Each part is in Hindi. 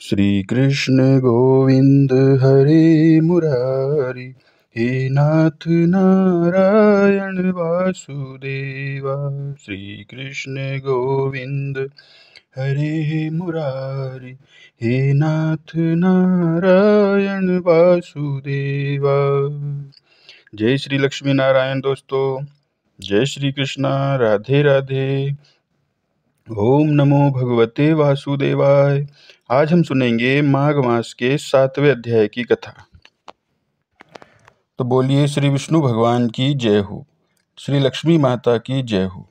श्री कृष्ण गोविंद हरे मुरारी, हे नाथ नारायण वासुदेवा। श्री कृष्ण गोविंद हरे मुरारी, हे नाथ नारायण वासुदेवा। जय श्री लक्ष्मी नारायण दोस्तों, जय श्री कृष्णा, राधे राधे। ओम नमो भगवते वासुदेवाय। आज हम सुनेंगे माघ मास के 7वें अध्याय की कथा। तो बोलिए श्री विष्णु भगवान की जय हो, श्री लक्ष्मी माता की जय हो।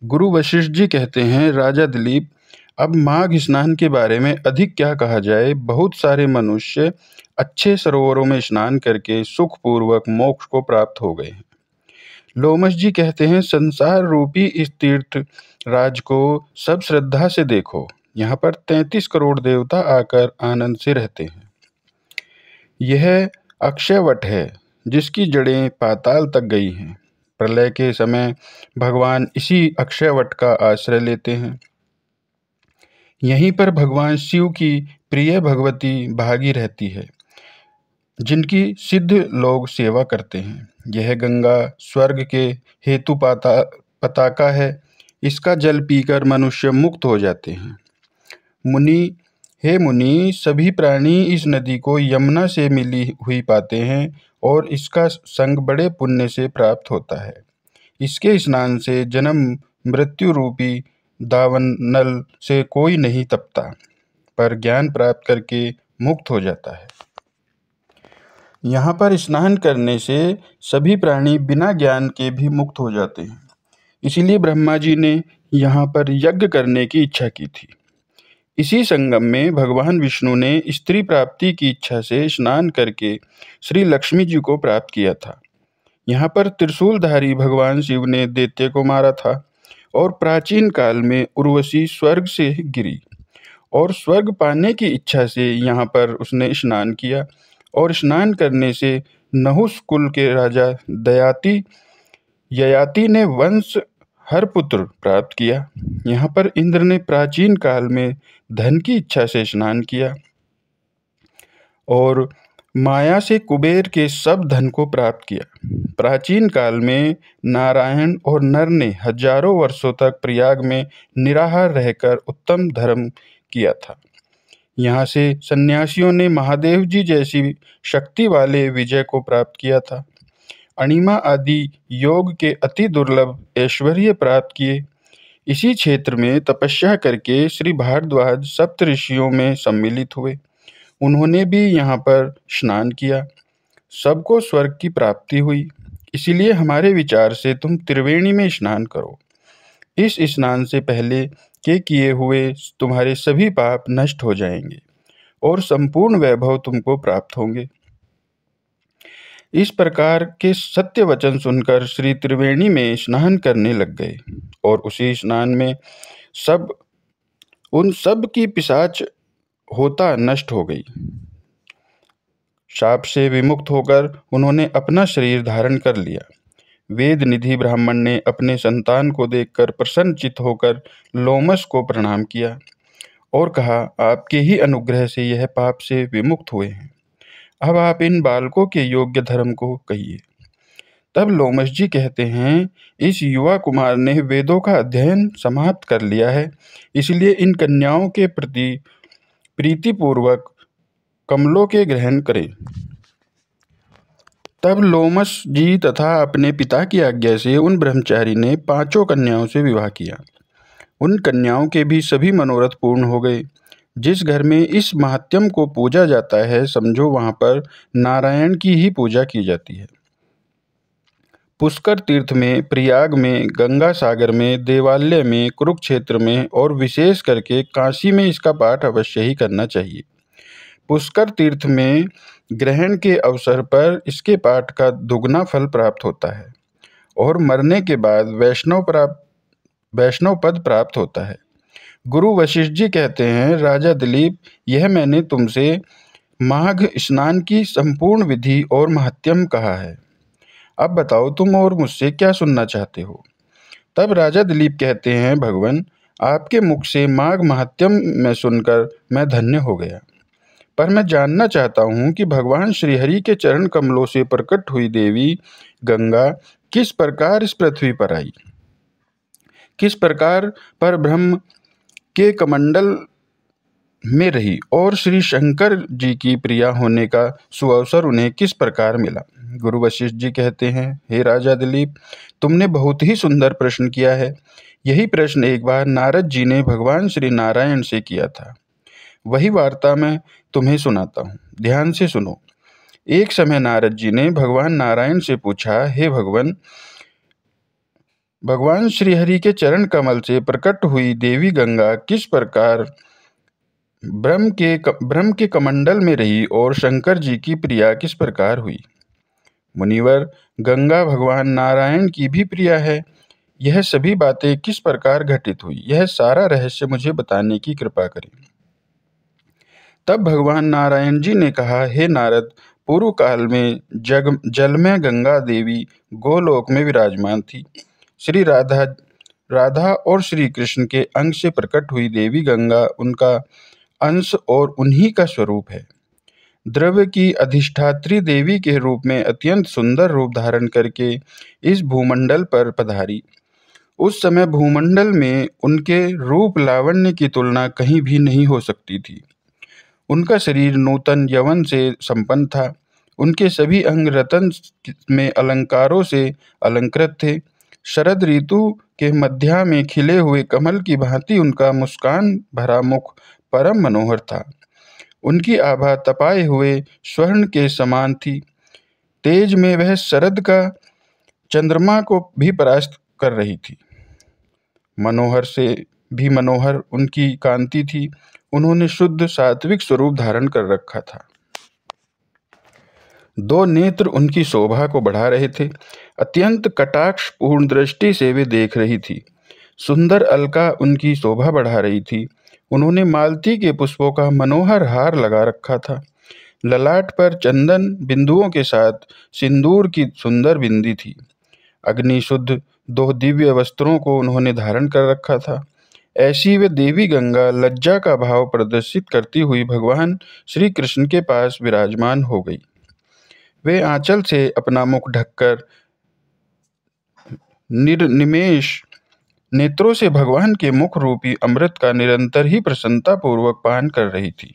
गुरु वशिष्ठ जी कहते हैं, राजा दिलीप, अब माघ स्नान के बारे में अधिक क्या कहा जाए। बहुत सारे मनुष्य अच्छे सरोवरों में स्नान करके सुखपूर्वक मोक्ष को प्राप्त हो गए हैं। लोमश जी कहते हैं, संसार रूपी इस तीर्थ राज को सब श्रद्धा से देखो। यहाँ पर 33 करोड़ देवता आकर आनंद से रहते हैं। यह अक्षयवट है जिसकी जड़ें पाताल तक गई हैं। प्रलय के समय भगवान इसी अक्षयवट का आश्रय लेते हैं। यहीं पर भगवान शिव की प्रिय भगवती भागी रहती है, जिनकी सिद्ध लोग सेवा करते हैं। यह गंगा स्वर्ग के हेतु पताका है। इसका जल पीकर मनुष्य मुक्त हो जाते हैं। हे मुनि, सभी प्राणी इस नदी को यमुना से मिली हुई पाते हैं और इसका संग बड़े पुण्य से प्राप्त होता है। इसके स्नान से जन्म मृत्यु रूपी दावानल से कोई नहीं तपता, पर ज्ञान प्राप्त करके मुक्त हो जाता है। यहाँ पर स्नान करने से सभी प्राणी बिना ज्ञान के भी मुक्त हो जाते हैं। इसीलिए ब्रह्मा जी ने यहाँ पर यज्ञ करने की इच्छा की थी। इसी संगम में भगवान विष्णु ने स्त्री प्राप्ति की इच्छा से स्नान करके श्री लक्ष्मी जी को प्राप्त किया था। यहाँ पर त्रिशूलधारी भगवान शिव ने दैत्य को मारा था और प्राचीन काल में उर्वशी स्वर्ग से गिरी और स्वर्ग पाने की इच्छा से यहाँ पर उसने स्नान किया और स्नान करने से नहुस कुल के राजा ययाति ने वंश हर पुत्र प्राप्त किया। यहाँ पर इंद्र ने प्राचीन काल में धन की इच्छा से स्नान किया और माया से कुबेर के सब धन को प्राप्त किया। प्राचीन काल में नारायण और नर ने हजारों वर्षों तक प्रयाग में निराहार रहकर उत्तम धर्म किया था। यहाँ से सन्यासियों ने महादेव जी जैसी शक्ति वाले विजय को प्राप्त किया था। अणिमा आदि योग के अति दुर्लभ ऐश्वर्य प्राप्त किए। इसी क्षेत्र में तपस्या करके श्री भारद्वाज सप्त ऋषियों में सम्मिलित हुए। उन्होंने भी यहाँ पर स्नान किया। सबको स्वर्ग की प्राप्ति हुई। इसीलिए हमारे विचार से तुम त्रिवेणी में स्नान करो। इस स्नान से पहले के किए हुए तुम्हारे सभी पाप नष्ट हो जाएंगे और संपूर्ण वैभव तुमको प्राप्त होंगे। इस प्रकार के सत्य वचन सुनकर श्री त्रिवेणी में स्नान करने लग गए और उसी स्नान में उन सब की पिशाच होता नष्ट हो गई। शाप से विमुक्त होकर उन्होंने अपना शरीर धारण कर लिया। वेद निधि ब्राह्मण ने अपने संतान को देखकर प्रसन्नचित्त होकर लोमश को प्रणाम किया और कहा, आपके ही अनुग्रह से यह पाप से विमुक्त हुए हैं। अब आप इन बालकों के योग्य धर्म को कहिए। तब लोमश जी कहते हैं, इस युवा कुमार ने वेदों का अध्ययन समाप्त कर लिया है, इसलिए इन कन्याओं के प्रति प्रीतिपूर्वक कमलों के ग्रहण करें। तब लोमश जी तथा अपने पिता की आज्ञा से उन ब्रह्मचारी ने 5 कन्याओं से विवाह किया। उन कन्याओं के भी सभी मनोरथ पूर्ण हो गए। जिस घर में इस महात्म्य को पूजा जाता है, समझो वहाँ पर नारायण की ही पूजा की जाती है। पुष्कर तीर्थ में, प्रयाग में, गंगा सागर में, देवालय में, कुरुक्षेत्र में और विशेष करके काशी में इसका पाठ अवश्य ही करना चाहिए। पुष्कर तीर्थ में ग्रहण के अवसर पर इसके पाठ का दुगना फल प्राप्त होता है और मरने के बाद वैष्णव पद प्राप्त होता है। गुरु वशिष्ठ जी कहते हैं, राजा दिलीप, यह मैंने तुमसे माघ स्नान की संपूर्ण विधि और महात्म्य कहा है। अब बताओ तुम और मुझसे क्या सुनना चाहते हो। तब राजा दिलीप कहते हैं, भगवान, आपके मुख से माघ महात्म्य में सुनकर मैं धन्य हो गया। पर मैं जानना चाहता हूँ कि भगवान श्रीहरि के चरण कमलों से प्रकट हुई देवी गंगा किस प्रकार इस पृथ्वी पर आई, किस प्रकार पर ब्रह्म के कमंडल में रही और श्री शंकर जी की प्रिया होने का सुअवसर उन्हें किस प्रकार मिला। गुरु वशिष्ठ जी कहते हैं, हे राजा दिलीप, तुमने बहुत ही सुंदर प्रश्न किया है। यही प्रश्न एक बार नारद जी ने भगवान श्री नारायण से किया था। वही वार्ता मैं तुम्हें सुनाता हूँ, ध्यान से सुनो। एक समय नारद जी ने भगवान नारायण से पूछा, हे भगवान श्रीहरि के चरण कमल से प्रकट हुई देवी गंगा किस प्रकार ब्रह्म के कमंडल में रही और शंकर जी की प्रिया किस प्रकार हुई। मुनिवर, गंगा भगवान नारायण की भी प्रिया है। यह सभी बातें किस प्रकार घटित हुई, यह सारा रहस्य मुझे बताने की कृपा करें। तब भगवान नारायण जी ने कहा, हे नारद, पूर्व काल में जल में गंगा देवी गोलोक में विराजमान थी। श्री राधा और श्री कृष्ण के अंग से प्रकट हुई देवी गंगा उनका अंश और उन्हीं का स्वरूप है। द्रव्य की अधिष्ठात्री देवी के रूप में अत्यंत सुंदर रूप धारण करके इस भूमंडल पर पधारी। उस समय भूमंडल में उनके रूप लावण्य की तुलना कहीं भी नहीं हो सकती थी। उनका शरीर नूतन यौवन से संपन्न था। उनके सभी अंग रतन में अलंकारों से अलंकृत थे। शरद ऋतु के मध्या में खिले हुए कमल की भांति उनका मुस्कान भरा मुख परम मनोहर था। उनकी आभा तपाए हुए स्वर्ण के समान थी। तेज में वह शरद का चंद्रमा को भी परास्त कर रही थी। मनोहर से भी मनोहर उनकी कांति थी। उन्होंने शुद्ध सात्विक स्वरूप धारण कर रखा था। दो नेत्र उनकी शोभा को बढ़ा रहे थे। अत्यंत कटाक्ष पूर्ण दृष्टि से वे देख रही थी। सुंदर अलका उनकी शोभा बढ़ा रही थी। उन्होंने मालती के पुष्पों का मनोहर हार लगा रखा था। ललाट पर चंदन बिंदुओं के साथ सिंदूर की सुंदर बिंदी थी। अग्नि शुद्ध दो दिव्य वस्त्रों को उन्होंने धारण कर रखा था। ऐसी वे देवी गंगा लज्जा का भाव प्रदर्शित करती हुई भगवान श्री कृष्ण के पास विराजमान हो गई। वे आंचल से अपना मुख ढककर निर्निमेष नेत्रों से भगवान के मुख रूपी अमृत का निरंतर ही प्रसन्नता पूर्वक पान कर रही थी।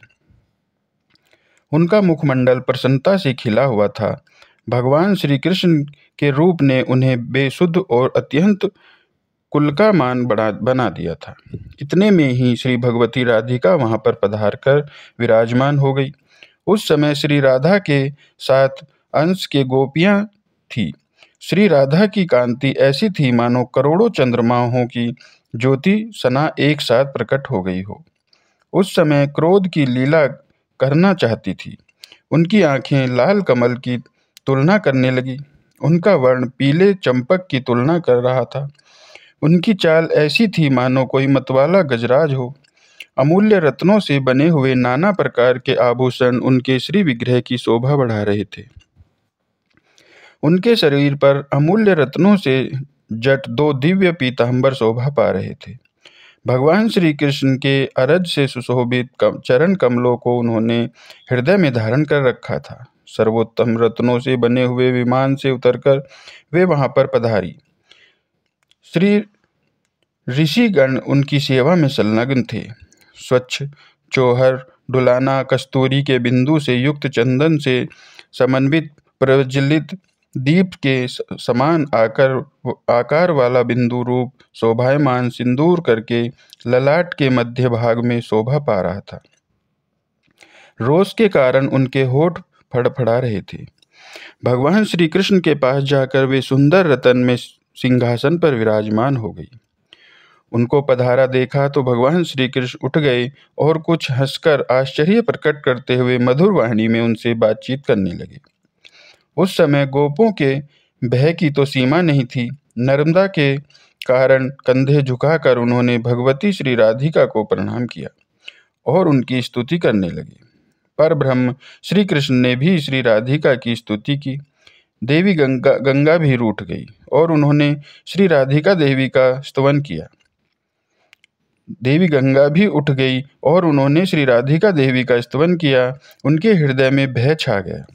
उनका मुखमंडल प्रसन्नता से खिला हुआ था। भगवान श्री कृष्ण के रूप ने उन्हें बेसुध और अत्यंत कुलकामान बना दिया था। इतने में ही श्री भगवती राधिका वहां पर पधार कर विराजमान हो गई। उस समय श्री राधा के साथ अंश के गोपियां थी। श्री राधा की कांति ऐसी थी मानो करोड़ों चंद्रमाओं की ज्योति सना एक साथ प्रकट हो गई हो। उस समय क्रोध की लीला करना चाहती थी। उनकी आंखें लाल कमल की तुलना करने लगी। उनका वर्ण पीले चंपक की तुलना कर रहा था। उनकी चाल ऐसी थी मानो कोई मतवाला गजराज हो। अमूल्य रत्नों से बने हुए नाना प्रकार के आभूषण उनके श्री विग्रह की शोभा बढ़ा रहे थे। उनके शरीर पर अमूल्य रत्नों से जट दो दिव्य पीतांबर शोभा पा रहे थे। भगवान श्री कृष्ण के अरज से सुशोभित चरण कमलों को उन्होंने हृदय में धारण कर रखा था। सर्वोत्तम रत्नों से बने हुए विमान से उतरकर वे वहां पर पधारी। श्री ऋषिगण उनकी सेवा में संलग्न थे। स्वच्छ चौहर डुलाना कस्तूरी के बिंदु से युक्त चंदन से समन्वित प्रज्वलित दीप के समान आकार वाला बिंदु रूप शोभायमान सिंदूर करके ललाट के मध्य भाग में शोभा पा रहा था। रोष के कारण उनके होठ फड़फड़ा रहे थे। भगवान श्री कृष्ण के पास जाकर वे सुंदर रतन में सिंहासन पर विराजमान हो गई। उनको पधारा देखा तो भगवान श्री कृष्ण उठ गए और कुछ हंसकर आश्चर्य प्रकट करते हुए मधुर वाणी में उनसे बातचीत करने लगे। उस समय गोपों के भय की तो सीमा नहीं थी। नर्मदा के कारण कंधे झुकाकर उन्होंने भगवती श्री राधिका को प्रणाम किया और उनकी स्तुति करने लगे। पर ब्रह्म श्री कृष्ण ने भी श्री राधिका की स्तुति की। देवी गंगा भी रूठ गई और उन्होंने श्री राधिका देवी का स्तवन किया। देवी गंगा भी उठ गई और उन्होंने श्री राधिका देवी का स्तवन किया। उनके हृदय में भय छा गया।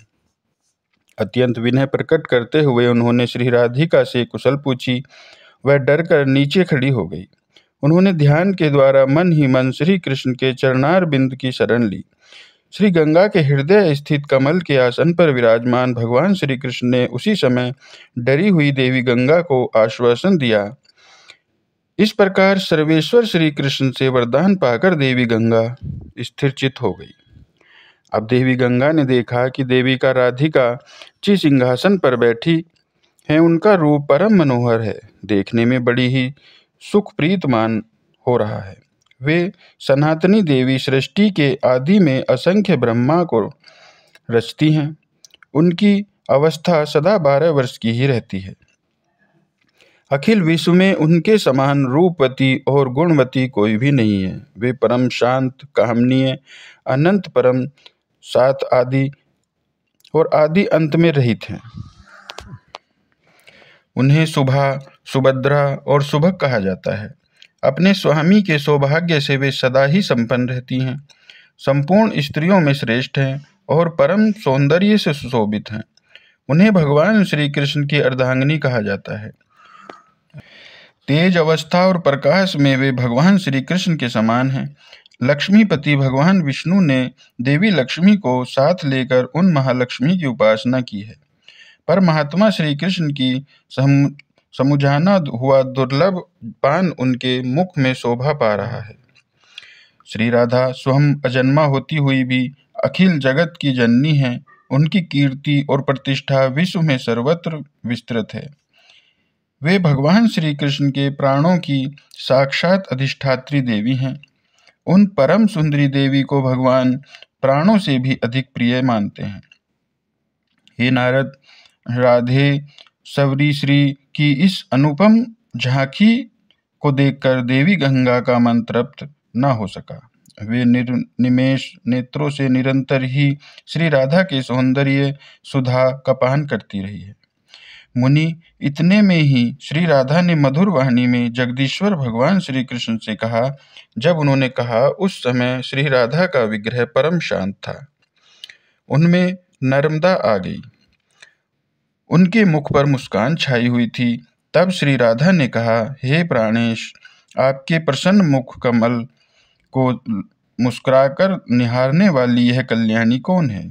अत्यंत विनय प्रकट करते हुए उन्होंने श्री राधिका से कुशल पूछी। वह डर कर नीचे खड़ी हो गई। उन्होंने ध्यान के द्वारा मन ही मन श्री कृष्ण के चरणार बिंद की शरण ली। श्री गंगा के हृदय स्थित कमल के आसन पर विराजमान भगवान श्री कृष्ण ने उसी समय डरी हुई देवी गंगा को आश्वासन दिया। इस प्रकार सर्वेश्वर श्री कृष्ण से वरदान पाकर देवी गंगा स्थिरचित हो गई। अब देवी गंगा ने देखा कि देविका राधिका जिस सिंहासन पर बैठी है उनका रूप परम मनोहर है, देखने में बड़ी ही सुखप्रीतमान हो रहा है। वे सनातनी देवी सृष्टि के आदि में असंख्य ब्रह्मा को रचती हैं। उनकी अवस्था सदा 12 वर्ष की ही रहती है। अखिल विश्व में उनके समान रूपवती और गुणवती कोई भी नहीं है। वे परम शांत, कामनीय, अनंत, परम सात आदि और आदि अंत में रहित हैं। उन्हें शुभा, सुभद्रा और सुभग कहा जाता है। अपने स्वामी के सौभाग्य से वे सदा ही संपन्न रहती हैं। संपूर्ण स्त्रियों में श्रेष्ठ हैं और परम सौंदर्य से सुशोभित हैं। उन्हें भगवान श्री कृष्ण की अर्धांगिनी कहा जाता है। तेज अवस्था और प्रकाश में वे भगवान श्री कृष्ण के समान हैं। लक्ष्मीपति भगवान विष्णु ने देवी लक्ष्मी को साथ लेकर उन महालक्ष्मी की उपासना की है। पर महात्मा श्री कृष्ण की समुझाना हुआ दुर्लभ पान उनके मुख में शोभा पा रहा है। श्री राधा स्वयं अजन्मा होती हुई भी अखिल जगत की जननी है। उनकी कीर्ति और प्रतिष्ठा विश्व में सर्वत्र विस्तृत है। वे भगवान श्री कृष्ण के प्राणों की साक्षात अधिष्ठात्री देवी हैं। उन परम सुंदरी देवी को भगवान प्राणों से भी अधिक प्रिय मानते हैं। हे नारद, राधे सवरी श्री की इस अनुपम झांकी को देखकर देवी गंगा का मन तृप्त न हो सका। वे निमेष नेत्रों से निरंतर ही श्री राधा के सौंदर्य सुधा का पान करती रही है। मुनि, इतने में ही श्री राधा ने मधुर वाणी में जगदीश्वर भगवान श्री कृष्ण से कहा। जब उन्होंने कहा उस समय श्री राधा का विग्रह परम शांत था। उनमें नर्मदा आ गई। उनके मुख पर मुस्कान छाई हुई थी। तब श्री राधा ने कहा, हे प्राणेश, आपके प्रसन्न मुख कमल को मुस्कुराकर निहारने वाली यह कल्याणी कौन है?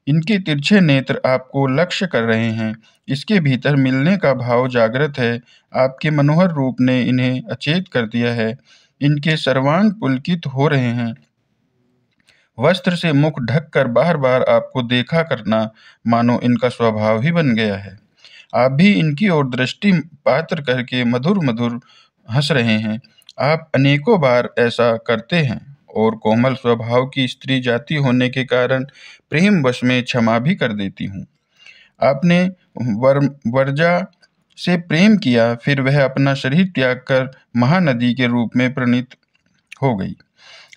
इनके तिरछे नेत्र आपको लक्ष्य कर रहे हैं। इसके भीतर मिलने का भाव जागृत है। आपके मनोहर रूप ने इन्हें अचेत कर दिया है। इनके सर्वांग पुलकित हो रहे हैं। वस्त्र से मुख ढककर बार बार आपको देखा करना मानो इनका स्वभाव ही बन गया है। आप भी इनकी ओर दृष्टि पात्र करके मधुर मधुर हंस रहे हैं। आप अनेकों बार ऐसा करते हैं और कोमल स्वभाव की स्त्री जाति होने के कारण प्रेम वश में क्षमा भी कर देती हूँ। आपने वर्जा से प्रेम किया, फिर वह अपना शरीर त्याग कर महानदी के रूप में प्रणीत हो गई।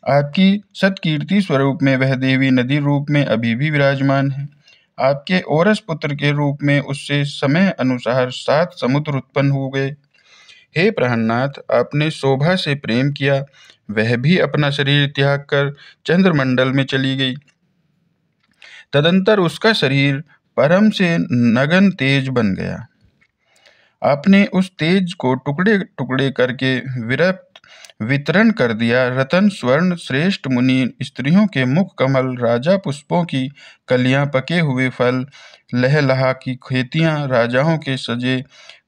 आपकी सत्कीर्ति स्वरूप में वह देवी नदी रूप में अभी भी विराजमान है। आपके औरस पुत्र के रूप में उससे समय अनुसार 7 समुद्र उत्पन्न हो गए। हे प्राणनाथ, आपने शोभा से प्रेम किया, वह भी अपना शरीर त्याग कर चंद्रमंडल में चली गई। तदंतर उसका शरीर परम से नगन तेज बन गया। आपने उस तेज को टुकड़े टुकड़े करके वितरण कर दिया। रतन, स्वर्ण, श्रेष्ठ मुनि स्त्रियों के मुख कमल, राजा पुष्पों की कलियां, पके हुए फल, लहलहा की खेतियां, राजाओं के सजे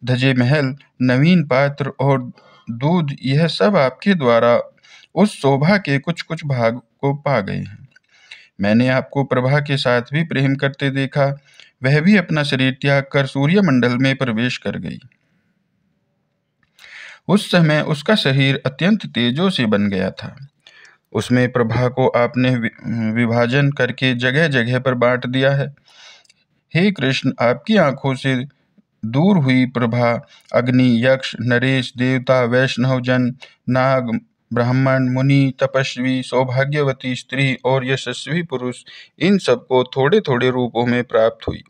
धजे महल, नवीन पात्र और दूध, यह सब आपके द्वारा उस शोभा के कुछ कुछ भाग को पा गए हैं। मैंने आपको प्रभा के साथ भी प्रेम करते देखा। वह भी अपना शरीर त्याग कर सूर्यमंडल में प्रवेश कर गई। उस समय उसका शरीर अत्यंत तेजों से बन गया था। उसमें प्रभा को आपने विभाजन करके जगह जगह पर बांट दिया है। हे कृष्ण, आपकी आंखों से दूर हुई प्रभा अग्नि, यक्ष, नरेश, देवता, वैष्णव जन, नाग, ब्राह्मण, मुनि, तपस्वी, सौभाग्यवती स्त्री और यशस्वी पुरुष, इन सबको थोड़े थोड़े रूपों में प्राप्त हुई।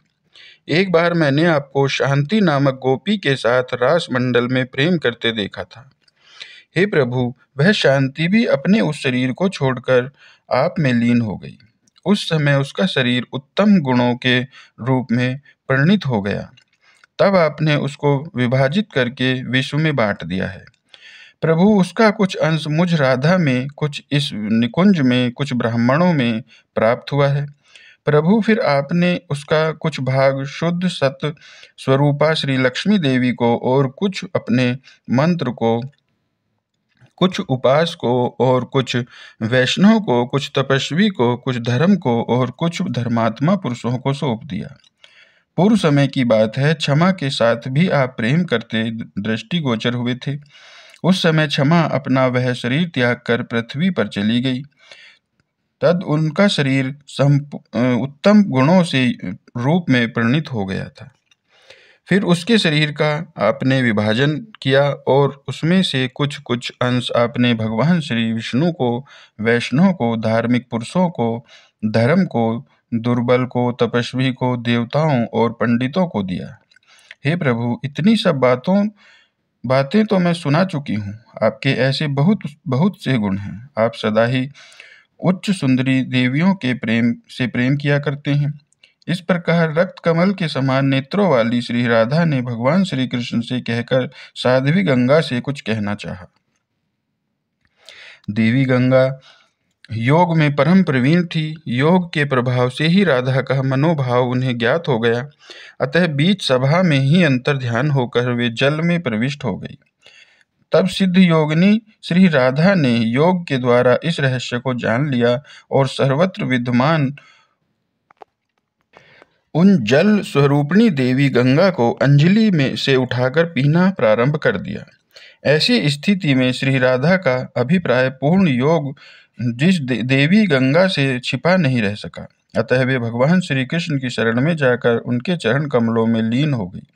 एक बार मैंने आपको शांति नामक गोपी के साथ रास मंडल में प्रेम करते देखा था। हे प्रभु, वह शांति भी अपने उस शरीर को छोड़कर आप में लीन हो गई। उस समय उसका शरीर उत्तम गुणों के रूप में परिणित हो गया। तब आपने उसको विभाजित करके विश्व में बांट दिया है। प्रभु, उसका कुछ अंश मुझ राधा में, कुछ इस निकुंज में, कुछ ब्राह्मणों में प्राप्त हुआ है। प्रभु, फिर आपने उसका कुछ भाग शुद्ध सत स्वरूपा श्री लक्ष्मी देवी को, और कुछ अपने मंत्र को, कुछ उपास को, और कुछ वैष्णव को, कुछ तपस्वी को, कुछ धर्म को, और कुछ धर्मात्मा पुरुषों को सौंप दिया। पूर्व समय की बात है, क्षमा के साथ भी आप प्रेम करते दृष्टिगोचर हुए थे। उस समय क्षमा अपना वह शरीर त्याग कर पृथ्वी पर चली गई। तद उनका शरीर उत्तम गुणों से रूप में परिणित हो गया था। फिर उसके शरीर का आपने विभाजन किया, और उसमें से कुछ कुछ अंश आपने भगवान श्री विष्णु को, वैष्णव को, धार्मिक पुरुषों को, धर्म को, दुर्बल को, तपस्वी को, देवताओं और पंडितों को दिया। हे प्रभु, इतनी सब बातें तो मैं सुना चुकी हूँ। आपके ऐसे बहुत बहुत से गुण हैं। आप सदा ही उच्च सुंदरी देवियों के प्रेम किया करते हैं। इस प्रकार रक्त कमल के समान नेत्रों वाली श्री राधा ने भगवान श्री कृष्ण से कहकर साध्वी गंगा से कुछ कहना चाहा। देवी गंगा योग में परम प्रवीण थी। योग के प्रभाव से ही राधा का मनोभाव उन्हें ज्ञात हो गया। अतः बीच सभा में ही अंतर ध्यान होकर वे जल में प्रविष्ट हो गई। तब सिद्ध योगिनी श्री राधा ने योग के द्वारा इस रहस्य को जान लिया और सर्वत्र विद्यमान उन जल स्वरूपिणी देवी गंगा को अंजलि में से उठाकर पीना प्रारंभ कर दिया। ऐसी स्थिति में श्री राधा का अभिप्राय पूर्ण योग जिस देवी गंगा से छिपा नहीं रह सका। अतः वे भगवान श्री कृष्ण की शरण में जाकर उनके चरण कमलों में लीन हो गई।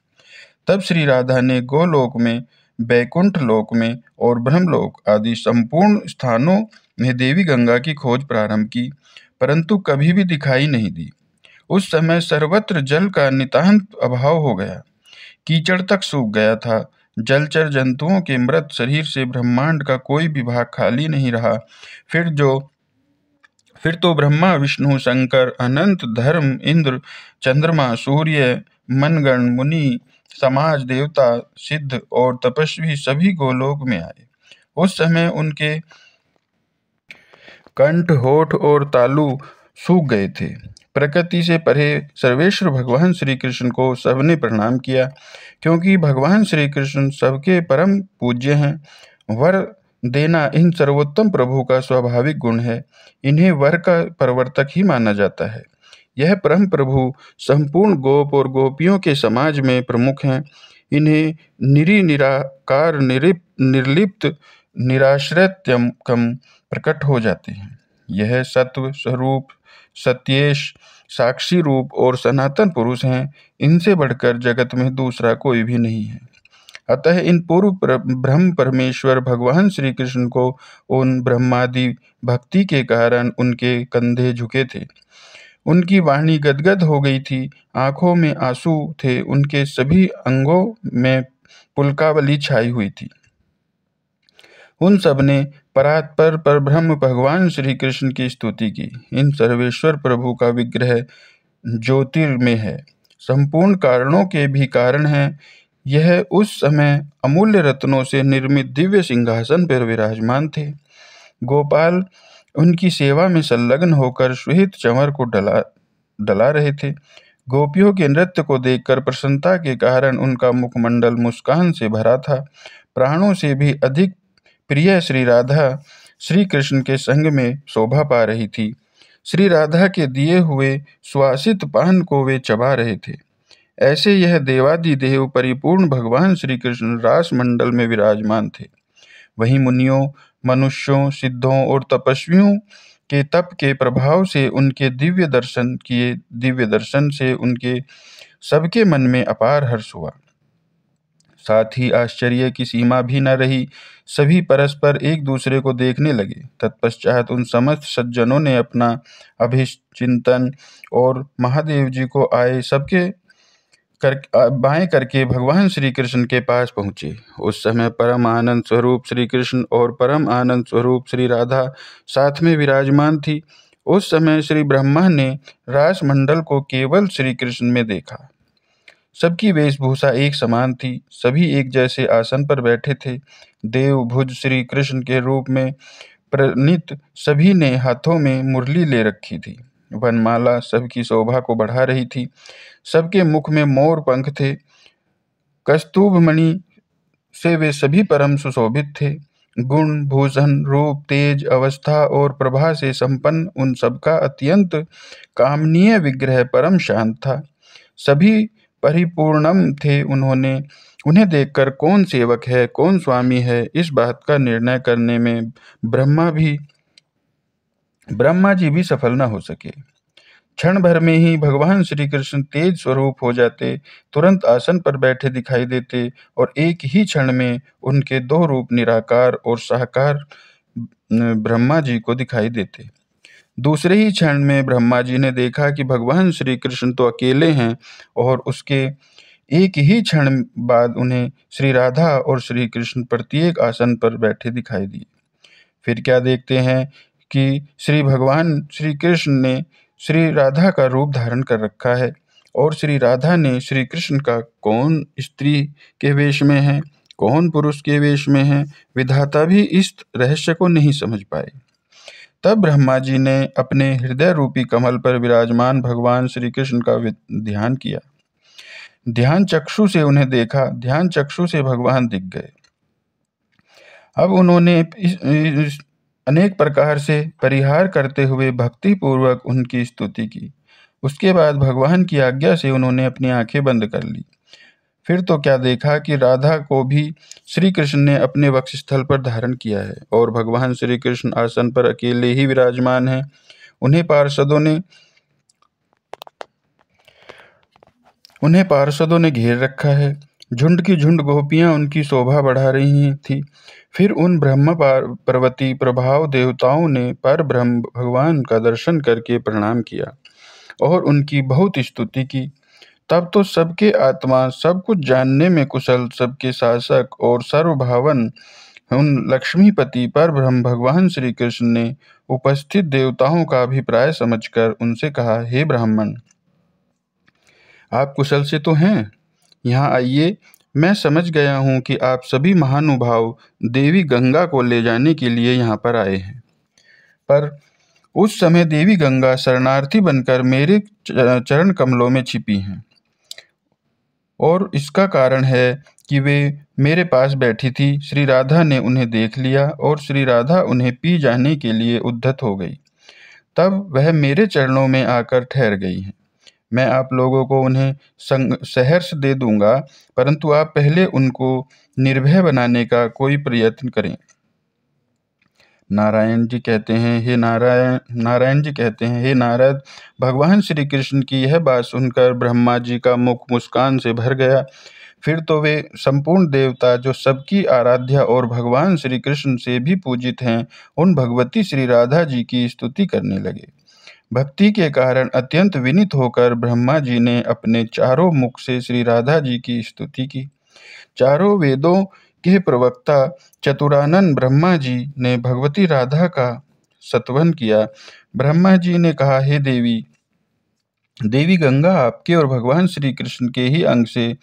तब श्री राधा ने गोलोक में, बैकुंठ लोक में और ब्रह्मलोक आदि संपूर्ण स्थानों में देवी गंगा की खोज प्रारंभ की, परंतु कभी भी दिखाई नहीं दी। उस समय सर्वत्र जल का नितांत अभाव हो गया। कीचड़ तक सूख गया था। जलचर जंतुओं के मृत शरीर से ब्रह्मांड का कोई भी भाग खाली नहीं रहा। फिर तो ब्रह्मा, विष्णु, शंकर, अनंत, धर्म, इंद्र, चंद्रमा, सूर्य, मनगण, मुनि, समाज, देवता, सिद्ध और तपस्वी सभी गोलोक में आए। उस समय उनके कंठ, होठ और तालु सूख गए थे। प्रकृति से परे सर्वेश्वर भगवान श्री कृष्ण को सबने प्रणाम किया, क्योंकि भगवान श्री कृष्ण सबके परम पूज्य हैं। वर देना इन सर्वोत्तम प्रभु का स्वाभाविक गुण है। इन्हें वर का प्रवर्तक ही माना जाता है। यह परम प्रभु संपूर्ण गोप और गोपियों के समाज में प्रमुख हैं। इन्हें निराकार, निर्लिप्त, निराश्रयत्म प्रकट हो जाते हैं। यह सत्व स्वरूप, सत्येश, साक्षी रूप और सनातन पुरुष हैं। इनसे बढ़कर जगत में दूसरा कोई भी नहीं है। अतः इन पूर्व ब्रह्म परमेश्वर भगवान श्री कृष्ण को उन ब्रह्मादि भक्ति के कारण उनके कंधे झुके थे। उनकी वाणी गदगद हो गई थी, आंखों में आंसू थे, उनके सभी अंगों में पुलकावली छाई हुई थी। उन सब ने परात्पर पर ब्रह्म भगवान श्री कृष्ण की स्तुति की। इन सर्वेश्वर प्रभु का विग्रह ज्योतिर्मय है, संपूर्ण कारणों के भी कारण है। यह उस समय अमूल्य रत्नों से निर्मित दिव्य सिंहासन पर विराजमान थे। गोपाल उनकी सेवा में संलग्न होकर श्वेत चंवर को डला रहे थे। गोपियों के नृत्य को देखकर प्रसन्नता के कारण उनका मुखमंडल मुस्कान से भरा था। प्राणों से भी अधिक प्रिय श्री राधा श्री कृष्ण के संग में शोभा पा रही थी। श्री राधा के दिए हुए सुवासित पान को वे चबा रहे थे। ऐसे यह देवादिदेव परिपूर्ण भगवान श्री कृष्ण रास मंडल में विराजमान थे। वहीं मुनियों, मनुष्यों, सिद्धों और तपस्वियों के तप के प्रभाव से उनके दिव्य दर्शन से उनके सबके मन में अपार हर्ष हुआ। साथ ही आश्चर्य की सीमा भी न रही। सभी परस्पर एक दूसरे को देखने लगे। तत्पश्चात उन समस्त सज्जनों ने अपना अभिचिंतन और महादेव जी को आए सबके बाएं करके भगवान श्री कृष्ण के पास पहुँचे। उस समय परम आनंद स्वरूप श्री कृष्ण और परम आनंद स्वरूप श्री राधा साथ में विराजमान थी। उस समय श्री ब्रह्मा ने रासमंडल को केवल श्री कृष्ण में देखा। सबकी वेशभूषा एक समान थी, सभी एक जैसे आसन पर बैठे थे। देव भुज श्री कृष्ण के रूप में प्रणीत सभी ने हाथों में मुरली ले रखी थी। वनमाला सबकी शोभा को बढ़ा रही थी। सबके मुख में मोर पंख थे। कस्तूभ मणि से वे सभी परम सुशोभित थे। गुण, भूषण, रूप, तेज, अवस्था और प्रभा से संपन्न उन सबका अत्यंत कामनीय विग्रह परम शांत था। सभी परिपूर्णम थे। उन्हें देखकर कौन सेवक है, कौन स्वामी है, इस बात का निर्णय करने में ब्रह्मा जी भी सफल न हो सके। क्षण भर में ही भगवान श्री कृष्ण तेज स्वरूप हो जाते, तुरंत आसन पर बैठे दिखाई देते और एक ही क्षण में उनके दो रूप निराकार और साकार ब्रह्मा जी को दिखाई देते। दूसरे ही क्षण में ब्रह्मा जी ने देखा कि भगवान श्री कृष्ण तो अकेले हैं और उसके एक ही क्षण बाद उन्हें श्री राधा और श्री कृष्ण प्रत्येक आसन पर बैठे दिखाई दिए। फिर क्या देखते हैं कि श्री भगवान श्री कृष्ण ने श्री राधा का रूप धारण कर रखा है और श्री राधा ने श्री कृष्ण का कौन स्त्री के वेश में है, कौन पुरुष के वेश में है, विधाता भी इस रहस्य को नहीं समझ पाए। तब ब्रह्मा जी ने अपने हृदय रूपी कमल पर विराजमान भगवान श्री कृष्ण का ध्यान किया। ध्यान चक्षु से उन्हें देखा। ध्यान चक्षु से भगवान दिख गए। अब उन्होंने अनेक प्रकार से परिहार करते हुए भक्ति पूर्वक उनकी स्तुति की। उसके बाद भगवान की आज्ञा से उन्होंने अपनी आंखें बंद कर ली। फिर तो क्या देखा कि राधा को भी श्री कृष्ण ने अपने वक्षस्थल पर धारण किया है और भगवान श्री कृष्ण आसन पर अकेले ही विराजमान हैं। उन्हें पार्षदों ने घेर रखा है। झुंड की झुंड गोपियां उनकी शोभा बढ़ा रही थी। फिर उन ब्रह्म पार्वती प्रभाव देवताओं ने पर ब्रह्म भगवान का दर्शन करके प्रणाम किया और उनकी बहुत स्तुति की। तब तो सबके आत्मा सब कुछ जानने में कुशल, सबके शासक और सर्वभावन उन लक्ष्मीपति पर ब्रह्म भगवान श्री कृष्ण ने उपस्थित देवताओं का अभिप्राय समझकर उनसे कहा, हे ब्राह्मण, आप कुशल से तो हैं? यहाँ आइए। मैं समझ गया हूँ कि आप सभी महानुभाव देवी गंगा को ले जाने के लिए यहाँ पर आए हैं। पर उस समय देवी गंगा शरणार्थी बनकर मेरे चरण कमलों में छिपी हैं और इसका कारण है कि वे मेरे पास बैठी थी। श्री राधा ने उन्हें देख लिया और श्री राधा उन्हें पी जाने के लिए उद्धत हो गई। तब वह मेरे चरणों में आकर ठहर गई हैं। मैं आप लोगों को उन्हें सहर्ष दे दूंगा, परंतु आप पहले उनको निर्भय बनाने का कोई प्रयत्न करें। नारायण जी कहते हैं, हे नारद, भगवान श्री कृष्ण की यह बात सुनकर ब्रह्मा जी का मुख मुस्कान से भर गया। फिर तो वे संपूर्ण देवता जो सबकी आराध्या और भगवान श्री कृष्ण से भी पूजित हैं, उन भगवती श्री राधा जी की स्तुति करने लगे। भक्ति के कारण अत्यंत विनीत होकर ब्रह्मा जी ने अपने चारों मुख से श्री राधा जी की स्तुति की। चारों वेदों के प्रवक्ता चतुरानन ब्रह्मा जी ने भगवती राधा का स्तवन किया। ब्रह्मा जी ने कहा, हे देवी गंगा आपके और भगवान श्री कृष्ण के ही अंग से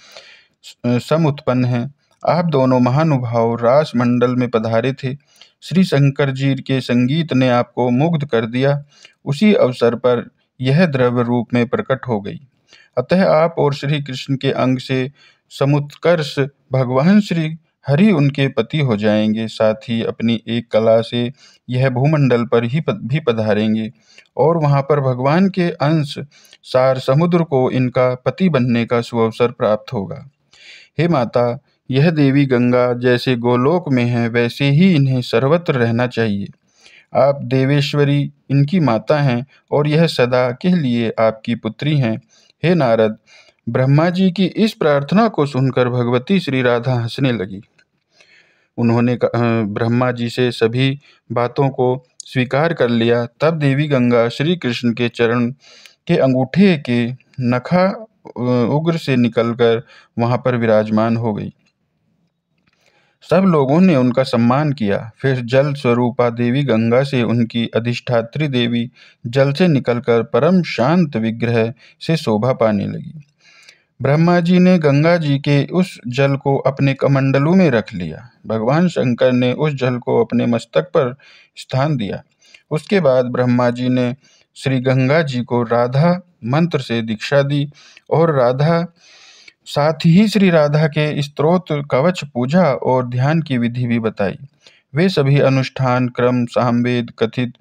समुत्पन्न है। आप दोनों महानुभाव रास मंडल में पधारे थे। श्री शंकर जी के संगीत ने आपको मुग्ध कर दिया। उसी अवसर पर यह द्रव्य रूप में प्रकट हो गई। अतः आप और श्री कृष्ण के अंग से समुत्कर्ष भगवान श्री हरि उनके पति हो जाएंगे। साथ ही अपनी एक कला से यह भूमंडल पर ही भी पधारेंगे और वहां पर भगवान के अंश सार समुद्र को इनका पति बनने का सुअवसर प्राप्त होगा। हे माता, यह देवी गंगा जैसे गोलोक में है, वैसे ही इन्हें सर्वत्र रहना चाहिए। आप देवेश्वरी इनकी माता हैं और यह सदा के लिए आपकी पुत्री हैं। हे नारद, ब्रह्मा जी की इस प्रार्थना को सुनकर भगवती श्री राधा हंसने लगी। उन्होंने ब्रह्मा जी से सभी बातों को स्वीकार कर लिया। तब देवी गंगा श्री कृष्ण के चरण के अंगूठे के नखा उग्र से निकलकर वहां पर विराजमान हो गई। सब लोगों ने उनका सम्मान किया। फिर जल स्वरूपा देवी गंगा से उनकी अधिष्ठात्री देवी जल से निकलकर परम शांत विग्रह से शोभा पाने लगी। ब्रह्मा जी ने गंगा जी के उस जल को अपने कमंडलू में रख लिया। भगवान शंकर ने उस जल को अपने मस्तक पर स्थान दिया। उसके बाद ब्रह्मा जी ने श्री गंगा जी को राधा मंत्र से दीक्षा दी और साथ ही श्री राधा के स्तोत्र, कवच, पूजा और ध्यान की विधि भी बताई। वे सभी अनुष्ठान क्रम सामवेद कथित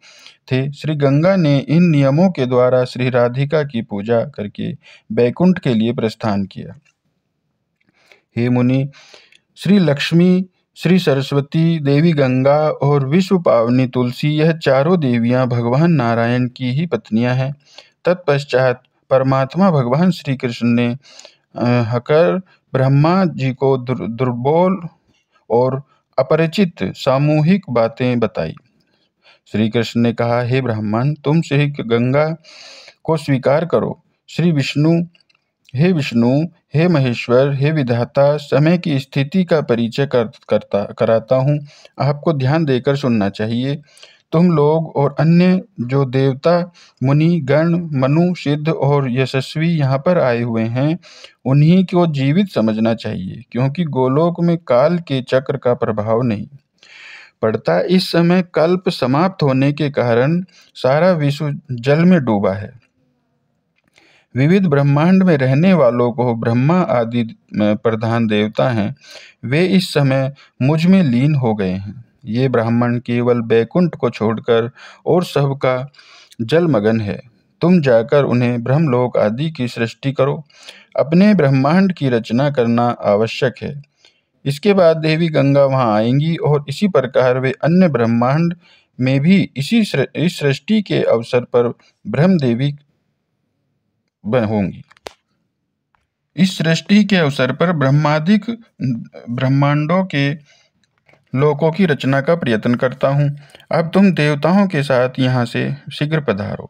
थे। श्री गंगा ने इन नियमों के द्वारा श्री राधिका की पूजा करके बैकुंठ के लिए प्रस्थान किया। हे मुनि, श्री लक्ष्मी, श्री सरस्वती, देवी गंगा और विश्व पावनी तुलसी, यह चारों देवियां भगवान नारायण की ही पत्नियां हैं। तत्पश्चात परमात्मा भगवान श्री कृष्ण ने हकर ब्रह्मा जी को दुर्बोल और अपरिचित सामूहिक बातें बताई। श्री कृष्ण ने कहा, हे ब्राह्मण, तुम श्री गंगा को स्वीकार करो। हे विष्णु, हे महेश्वर, हे विधाता, समय की स्थिति का परिचय कराता हूँ। आपको ध्यान देकर सुनना चाहिए। तुम लोग और अन्य जो देवता, मुनि गण, मनु, सिद्ध और यशस्वी यहाँ पर आए हुए हैं, उन्हीं को जीवित समझना चाहिए, क्योंकि गोलोक में काल के चक्र का प्रभाव नहीं पड़ता। इस समय कल्प समाप्त होने के कारण सारा विश्व जल में डूबा है। विविध ब्रह्मांड में रहने वालों को ब्रह्मा आदि प्रधान देवता हैं, वे इस समय मुझ में लीन हो गए हैं। ये ब्राह्मण केवल बैकुंठ को छोड़कर और सबका जलमग्न है। तुम जाकर उन्हें ब्रह्मलोक आदि की सृष्टि करो। अपने ब्रह्मांड की रचना करना आवश्यक है। इसके बाद देवी गंगा वहां आएंगी और इसी प्रकार वे अन्य ब्रह्मांड में भी इस सृष्टि के अवसर पर ब्रह्म देवी होंगी। इस सृष्टि के अवसर पर ब्रह्मादिक ब्रह्मांडों के लोकों की रचना का प्रयत्न करता हूँ। अब तुम देवताओं के साथ यहाँ से शीघ्र पधारो।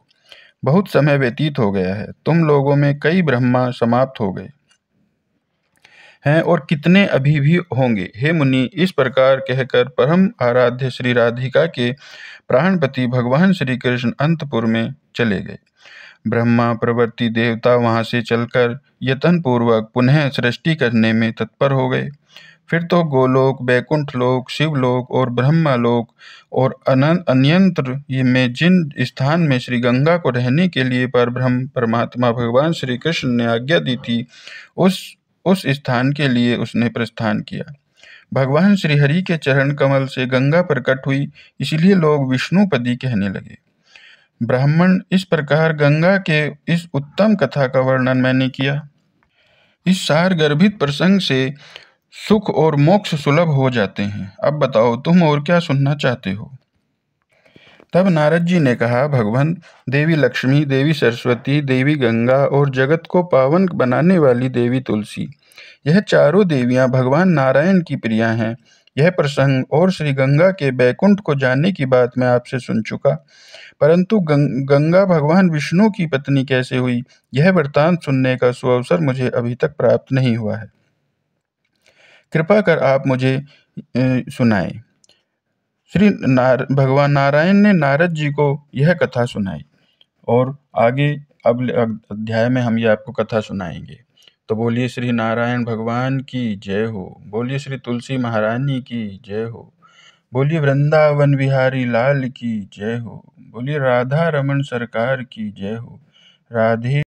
बहुत समय व्यतीत हो गया है। तुम लोगों में कई ब्रह्मा समाप्त हो गए हैं और कितने अभी भी होंगे। हे मुनि, इस प्रकार कहकर परम आराध्य श्री राधिका के प्राणपति भगवान श्री कृष्ण अंतपुर में चले गए। ब्रह्मा प्रवर्ती देवता वहां से चलकर यत्न पूर्वक पुनः सृष्टि करने में तत्पर हो गए। फिर तो गोलोक, बैकुंठ लोक, शिवलोक और ब्रह्मलोक और अन्यंत्र में जिन स्थान में श्री गंगा को रहने के लिए परब्रह्म परमात्मा भगवान श्री कृष्ण ने आज्ञा दी थी, उस स्थान के लिए उसने प्रस्थान किया। भगवान श्री हरि के चरण कमल से गंगा प्रकट हुई, इसलिए लोग विष्णुपदी कहने लगे। ब्राह्मण, इस प्रकार गंगा के इस उत्तम कथा का वर्णन मैंने किया। इस सार गर्भित प्रसंग से सुख और मोक्ष सुलभ हो जाते हैं। अब बताओ, तुम और क्या सुनना चाहते हो? तब नारद जी ने कहा, भगवान, देवी लक्ष्मी, देवी सरस्वती, देवी गंगा और जगत को पावन बनाने वाली देवी तुलसी, यह चारों देवियां भगवान नारायण की प्रिया हैं। यह प्रसंग और श्री गंगा के बैकुंठ को जाने की बात मैं आपसे सुन चुका, परंतु गंगा भगवान विष्णु की पत्नी कैसे हुई, यह वृत्तांत सुनने का सुअवसर मुझे अभी तक प्राप्त नहीं हुआ है। कृपा कर आप मुझे सुनाएं। भगवान नारायण ने नारद जी को यह कथा सुनाई और आगे अब अध्याय में हम ये आपको कथा सुनाएंगे। तो बोलिए श्री नारायण भगवान की जय हो। बोलिए श्री तुलसी महारानी की जय हो। बोलिए वृंदावन बिहारी लाल की जय हो। बोलिए राधा रमन सरकार की जय हो। राधे